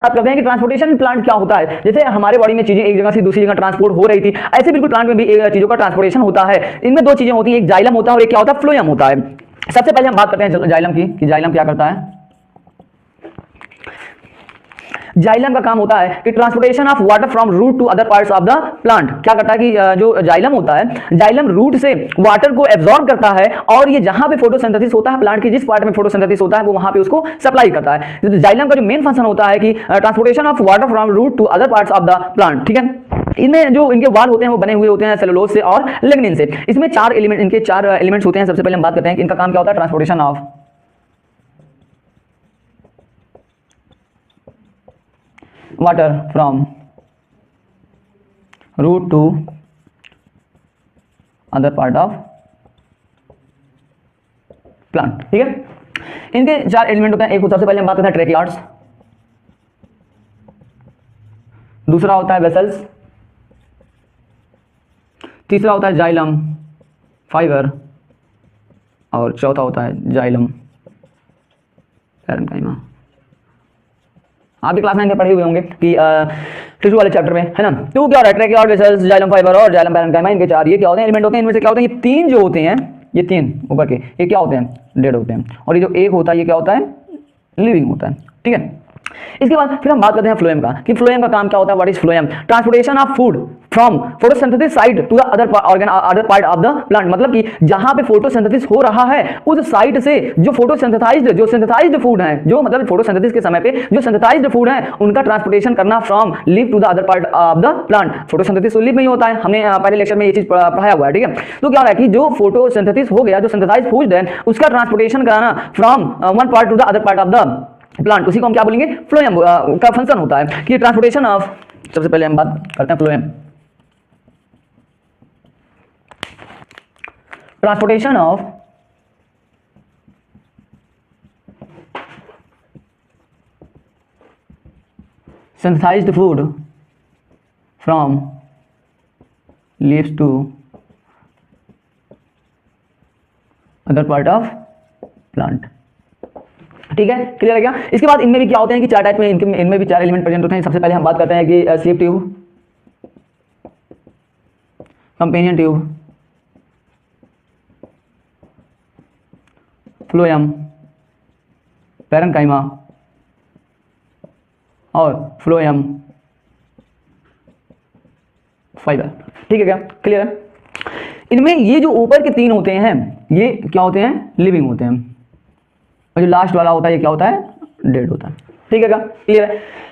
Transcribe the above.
बात करते हैं कि ट्रांसपोर्टेशन प्लांट क्या होता है। जैसे हमारे बॉडी में चीजें एक जगह से दूसरी जगह ट्रांसपोर्ट हो रही थी, ऐसे बिल्कुल प्लांट में भी चीजों का ट्रांसपोर्टेशन होता है। इनमें दो चीजें होती हैं, एक जाइलम होता है और एक क्या होता है, फ्लोएम होता है। सबसे पहले हम बात करते हैं जाइलम की कि जाइलम क्या करता है। जाइलम का काम होता है कि transportation of water from root to other parts of the plant. क्या करता है कि जो जाइलम होता है, जाइलम रूट से वाटर को एब्जॉर्ब करता है और ये जहां पे फोटोसिंथेसिस होता है, प्लांट के जिस पार्ट में फोटोसिंथेसिस होता है वो वहां पे उसको सप्लाई करता है। तो जाइलम का जो मेन फंक्शन होता है कि transportation of water from root to other parts of the plant. ठीक है, इनमें जो इनके वाल होते हैं वो बने हुए होते हैं सेलुलोज से और लिग्निन से। इसमें चार एलिमेंट, इनके चार एलिमेंट्स होते हैं। सबसे पहले हम बात करते हैं कि इनका काम क्या होता है, transportation of water from root to other part of plant। ठीक है, इनके चार एलिमेंट होते हैं। एक सबसे पहले हम बात करते हैं ट्रेकियार्ड्स, दूसरा होता है वेसल्स, तीसरा होता है जाइलम फाइबर और चौथा होता है जाइलम पैरेन्काइमा। आप भी क्लास 9 में पढ़े हुए होंगे कि टिश्यू वाले चैप्टर में, है ना। तो क्या हो रहा है, ट्रेकियार्ड, वेसल्स, जाइलम फाइबर और जाइलम पैरेन्काइमा, इनके चार ये क्या होते हैं, एलिमेंट होते हैं। इनमें से क्या होते हैं, ये तीन जो होते हैं, ये तीन ऊपर के, ये क्या होते हैं, डेड होते हैं। और ये जो एक होता है ये क्या होता है, लिविंग होता है। ठीक है, इसके बाद फिर हम बात करते हैं फ्लोएम का कि फ्लोएम का काम क्या होता है। What is phloem? Transportation of food from photosynthesis site to the other organ, other part of the plant. मतलब कि जहां पे फोटोसिंथेसिस हो रहा है उस साइट से जो सिंथेसाइज्ड फूड है, जो मतलब फोटोसिंथेसिस के समय पे जो सिंथेसाइज्ड फूड है उनका ट्रांसपोर्टेशन करना from leaf to the other part of the plant. Photosynthesis leaf में ही होता है, हमने पहले लेक्चर में ये चीज पढ़ाया हुआ है। ठीक है, तो क्या हो रहा है कि जो फोटोसिंथेसिस हो गया, जो सिंथेसाइज्ड फूड है उसका ट्रांसपोर्टेशन कराना from one part two the other part of the plant, उसी को हम क्या बोलेंगे, फ्लोएम का फंक्शन होता है कि ट्रांसपोर्टेशन ऑफ। सबसे पहले हम बात करते हैं phloem, transportation of synthesized food from leaves to other part of plant. ठीक है, क्लियर है क्या? इसके बाद इनमें भी क्या होते हैं कि चार टाइप में, इनमें भी चार एलिमेंट प्रेजेंट होते हैं। सबसे पहले हम बात करते हैं कि सीप tube, companion tube, phloem, parenchyma और फ्लोएम फाइबर। ठीक है क्या, क्लियर है? इनमें ये जो ऊपर के तीन होते हैं ये क्या होते हैं, लिविंग होते हैं, और जो लास्ट वाला होता है ये क्या होता है, डेड होता है। ठीक है क्या, क्लियर है?